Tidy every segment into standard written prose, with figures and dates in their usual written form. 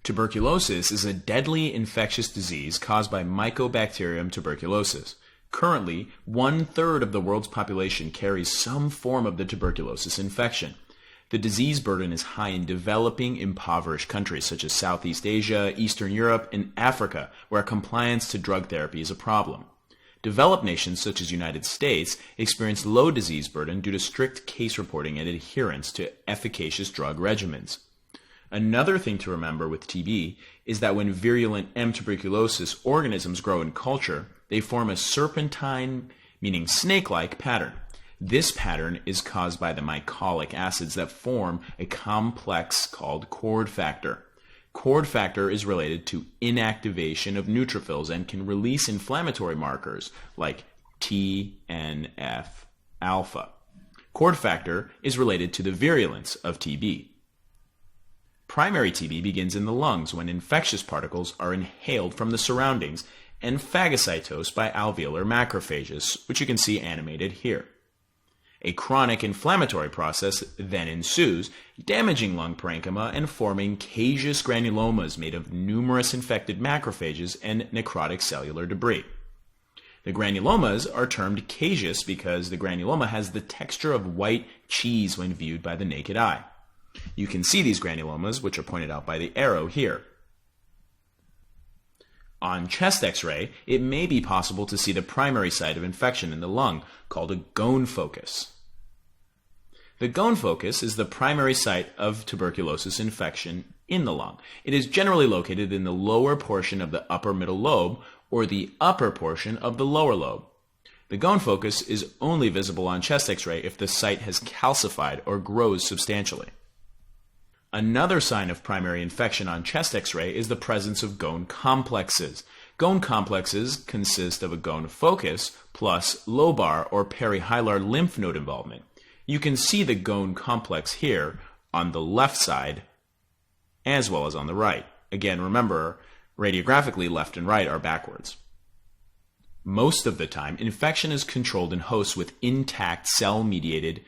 Tuberculosis is a deadly infectious disease caused by Mycobacterium tuberculosis. Currently, 1/3 of the world's population carries some form of the tuberculosis infection. The disease burden is high in developing, impoverished countries such as Southeast Asia, Eastern Europe, and Africa, where compliance to drug therapy is a problem. Developed nations such as the United States experience low disease burden due to strict case reporting and adherence to efficacious drug regimens. Another thing to remember with TB is that when virulent M. tuberculosis organisms grow in culture, they form a serpentine, meaning snake-like pattern. This pattern is caused by the mycolic acids that form a complex called cord factor. Cord factor is related to inactivation neutrophils and can release inflammatory markers like TNF-alpha. Cord factor is related to the virulence of TB. Primary TB begins in the lungs when infectious particles are inhaled from the surroundings and phagocytosed by alveolar macrophages, which you can see animated here. A chronic inflammatory process then ensues, damaging lung parenchyma and forming caseous granulomas made of numerous infected macrophages and necrotic cellular debris. The granulomas are termed caseous because the granuloma has the texture of white cheese when viewed by the naked eye. You can see these granulomas, which are pointed out by the arrow here. On chest X-ray, it may be possible to see the primary site of infection in the lung, called a Ghone focus. The Ghone focus is the primary site of tuberculosis infection in the lung. It is generally located in the lower portion of the upper middle lobe or the upper portion of the lower lobe. The Ghone focus is only visible on chest X-ray if the site has calcified or grows substantially. Another sign of primary infection on chest X-ray is the presence of Ghone complexes. Ghone complexes consist of a Ghone focus plus lobar or perihilar lymph node involvement. You can see the Ghone complex here on the left side as well as on the right. Again, remember, radiographically left and right are backwards. Most of the time, infection is controlled in hosts with intact cell-mediated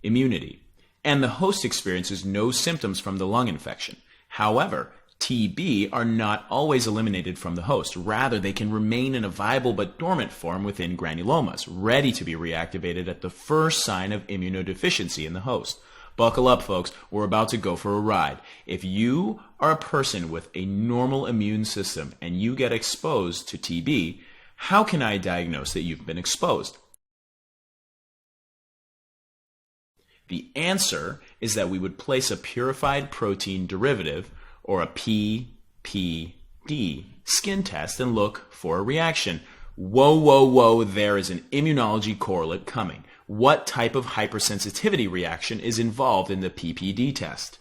immunity, and the host experiences no symptoms from the lung infection. However, TB are not always eliminated from the host. Rather, they can remain in a viable but dormant form within granulomas, ready to be reactivated at the first sign of immunodeficiency in the host. Buckle up, folks. We're about to go for a ride. If you are a person with a normal immune system and you get exposed to TB, how can I diagnose that you've been exposed? The answer is that we would place a purified protein derivative, or a PPD, skin test and look for a reaction. Whoa, whoa, whoa, there is an immunology correlate coming. What type of hypersensitivity reaction is involved in the PPD test?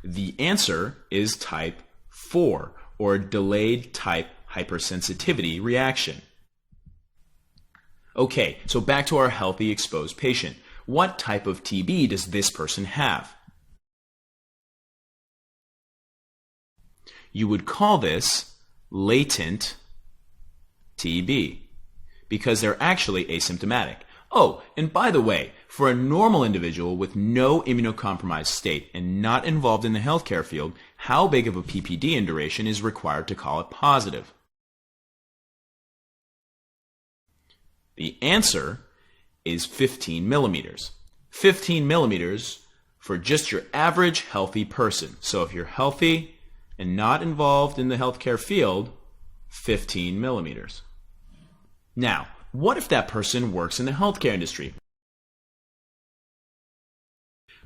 The answer is type 4, or delayed type hypersensitivity reaction. Okay, so back to our healthy exposed patient. What type of TB does this person have? You would call this latent TB because they're actually asymptomatic. Oh, and by the way, for a normal individual with no immunocompromised state and not involved in the healthcare field, how big of a PPD in duration is required to call it positive? The answer is 15 millimeters. 15 millimeters for just your average healthy person. So if you're healthy and not involved in the healthcare field, 15 millimeters. Now, what if that person works in the healthcare industry?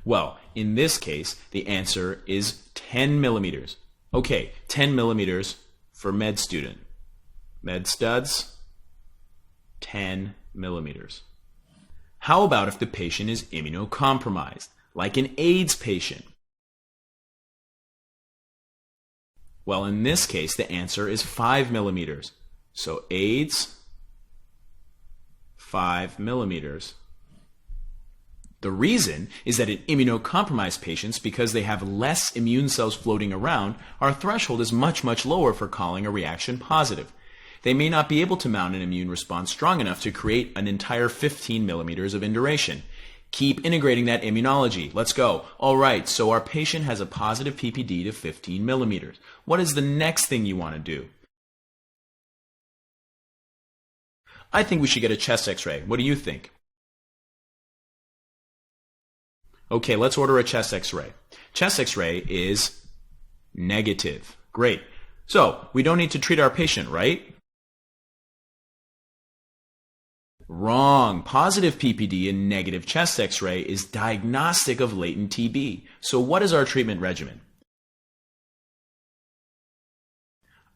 Well, in this case, the answer is 10 millimeters. Okay, 10 millimeters for med student. Med studs, 10 millimeters. How about if the patient is immunocompromised, like an AIDS patient? Well, in this case, the answer is 5 millimeters. So AIDS, 5 millimeters. The reason is that in immunocompromised patients, because they have less immune cells floating around, our threshold is much, much lower for calling a reaction positive. They may not be able to mount an immune response strong enough to create an entire 15 millimeters of induration. Keep integrating that immunology. Let's go. All right, so our patient has a positive PPD to 15 millimeters. What is the next thing you want to do? I think we should get a chest x-ray. What do you think? Okay, let's order a chest x-ray. Chest x-ray is negative. Great. So, we don't need to treat our patient, right? Wrong. Positive PPD and negative chest x-ray is diagnostic of latent TB. So what is our treatment regimen?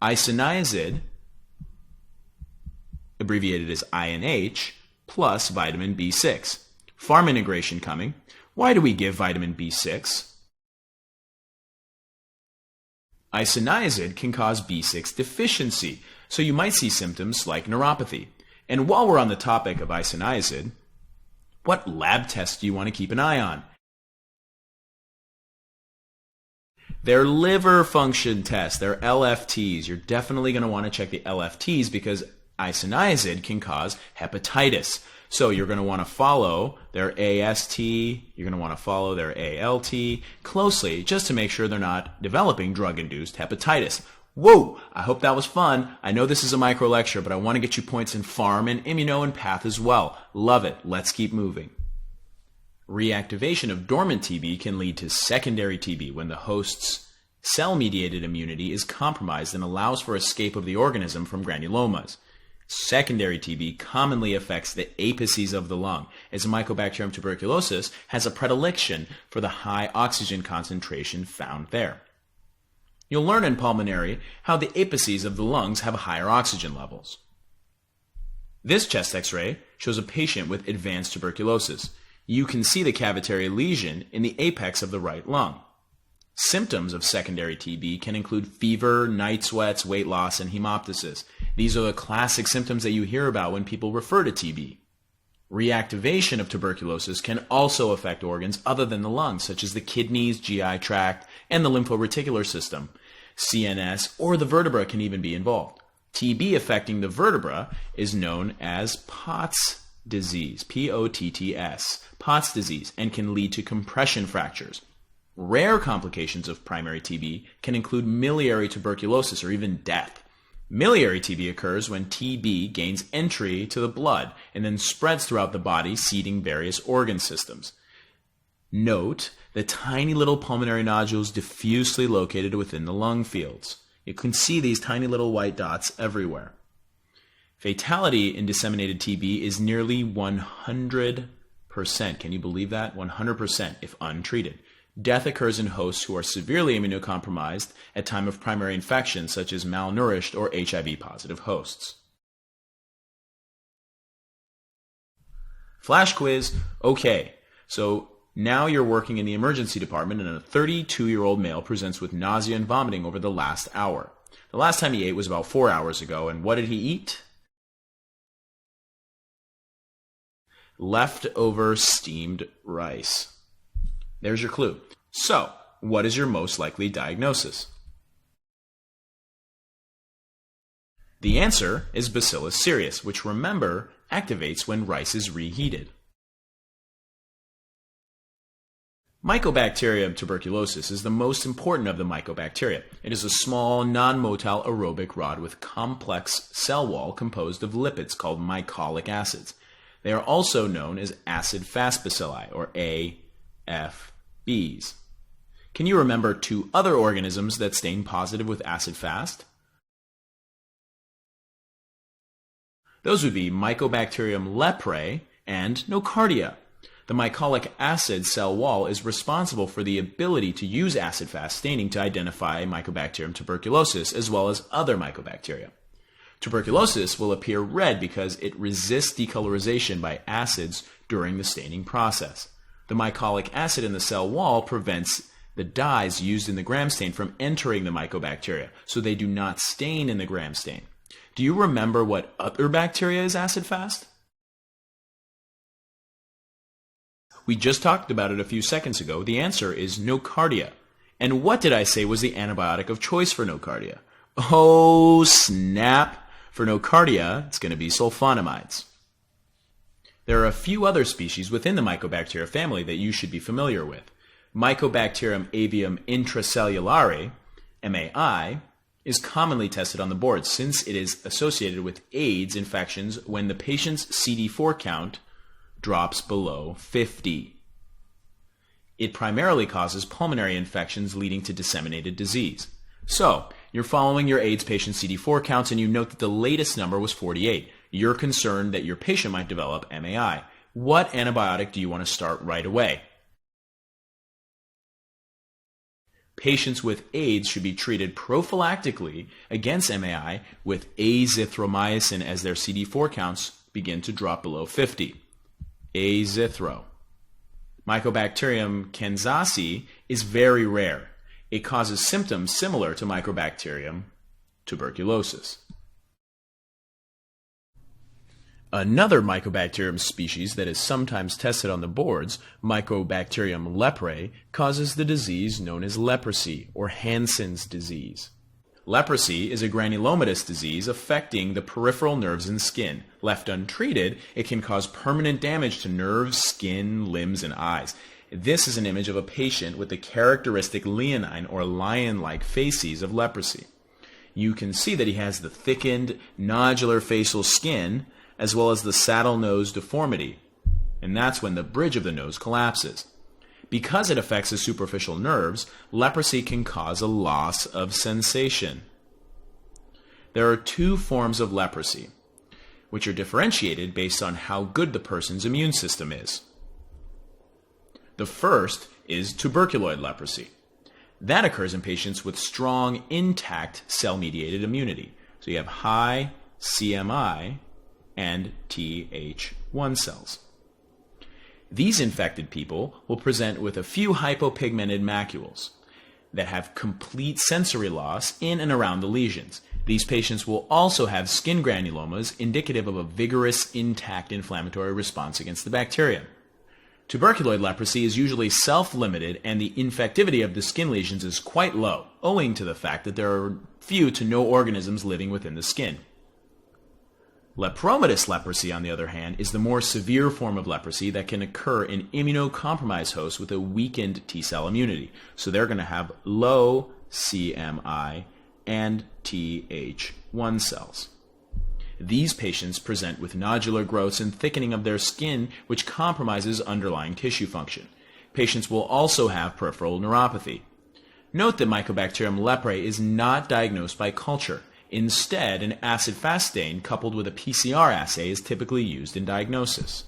Isoniazid, abbreviated as INH, plus vitamin B6. Farm integration coming. Why do we give vitamin B6? Isoniazid can cause B6 deficiency, so you might see symptoms like neuropathy. And while we're on the topic of isoniazid, what lab tests do you want to keep an eye on? They're liver function tests. They're LFTs. You're definitely going to want to check the LFTs because isoniazid can cause hepatitis. So you're going to want to follow their AST, you're going to want to follow their ALT closely just to make sure they're not developing drug-induced hepatitis. Whoa! I hope that was fun. I know this is a micro lecture, but I want to get you points in pharm and immuno and path as well. Love it. Let's keep moving. Reactivation of dormant TB can lead to secondary TB when the host's cell-mediated immunity is compromised and allows for escape of the organism from granulomas. Secondary TB commonly affects the apices of the lung, as Mycobacterium tuberculosis has a predilection for the high oxygen concentration found there. You'll learn in pulmonary how the apices of the lungs have higher oxygen levels. This chest x-ray shows a patient with advanced tuberculosis. You can see the cavitary lesion in the apex of the right lung. Symptoms of secondary TB can include fever, night sweats, weight loss, and hemoptysis. These are the classic symptoms that you hear about when people refer to TB. Reactivation of tuberculosis can also affect organs other than the lungs, such as the kidneys, GI tract, and the lymphoreticular system. CNS or the vertebra can even be involved. TB affecting the vertebra is known as Pott's disease, P-O-T-T-S, Pott's disease, and can lead to compression fractures. Rare complications of primary TB can include miliary tuberculosis or even death. Miliary TB occurs when TB gains entry to the blood and then spreads throughout the body, seeding various organ systems. Note the tiny little pulmonary nodules diffusely located within the lung fields. You can see these tiny little white dots everywhere. Fatality in disseminated TB is nearly 100%. Can you believe that? 100% if untreated. Death occurs in hosts who are severely immunocompromised at time of primary infection, such as malnourished or HIV-positive hosts. Flash quiz. Okay, so now you're working in the emergency department and a 32-year-old male presents with nausea and vomiting over the last hour. The last time he ate was about 4 hours ago, and what did he eat? Leftover steamed rice. There's your clue. So, what is your most likely diagnosis? The answer is Bacillus cereus, which, remember, activates when rice is reheated. Mycobacterium tuberculosis is the most important of the mycobacteria. It is a small, non-motile aerobic rod with complex cell wall composed of lipids called mycolic acids. They are also known as acid-fast bacilli, or AFBs. Can you remember two other organisms that stain positive with acid-fast? Those would be Mycobacterium leprae and Nocardia. The mycolic acid cell wall is responsible for the ability to use acid-fast staining to identify Mycobacterium tuberculosis as well as other mycobacteria. Tuberculosis will appear red because it resists decolorization by acids during the staining process. The mycolic acid in the cell wall prevents the dyes used in the gram stain from entering the mycobacteria, so they do not stain in the gram stain. Do you remember what other bacteria is acid-fast? We just talked about it a few seconds ago. The answer is Nocardia. And what did I say was the antibiotic of choice for Nocardia? Oh, snap! For Nocardia, it's going to be sulfonamides. There are a few other species within the Mycobacteria family that you should be familiar with. Mycobacterium avium intracellulare, MAI, is commonly tested on the board since it is associated with AIDS infections when the patient's CD4 count drops below 50. It primarily causes pulmonary infections leading to disseminated disease. So, you're following your AIDS patient CD4 counts and you note that the latest number was 48. You're concerned that your patient might develop MAI. What antibiotic do you want to start right away? Patients with AIDS should be treated prophylactically against MAI with azithromycin as their CD4 counts begin to drop below 50. Azithro. Mycobacterium kansasi is very rare. It causes symptoms similar to Mycobacterium tuberculosis. Another Mycobacterium species that is sometimes tested on the boards, Mycobacterium leprae, causes the disease known as leprosy or Hansen's disease. Leprosy is a granulomatous disease affecting the peripheral nerves and skin. Left untreated, it can cause permanent damage to nerves, skin, limbs, and eyes. This is an image of a patient with the characteristic leonine or lion-like facies of leprosy. You can see that he has the thickened, nodular facial skin, as well as the saddle nose deformity, and that's when the bridge of the nose collapses. Because it affects the superficial nerves, leprosy can cause a loss of sensation. There are two forms of leprosy, which are differentiated based on how good the person's immune system is. The first is tuberculoid leprosy. That occurs in patients with strong, intact cell-mediated immunity. So you have high CMI and Th1 cells. These infected people will present with a few hypopigmented macules that have complete sensory loss in and around the lesions. These patients will also have skin granulomas indicative of a vigorous, intact inflammatory response against the bacteria. Tuberculoid leprosy is usually self-limited and the infectivity of the skin lesions is quite low, owing to the fact that there are few to no organisms living within the skin. Lepromatous leprosy, on the other hand, is the more severe form of leprosy that can occur in immunocompromised hosts with a weakened T-cell immunity. So they're going to have low CMI and Th1 cells. These patients present with nodular growths and thickening of their skin, which compromises underlying tissue function. Patients will also have peripheral neuropathy. Note that Mycobacterium leprae is not diagnosed by culture. Instead, an acid-fast stain coupled with a PCR assay is typically used in diagnosis.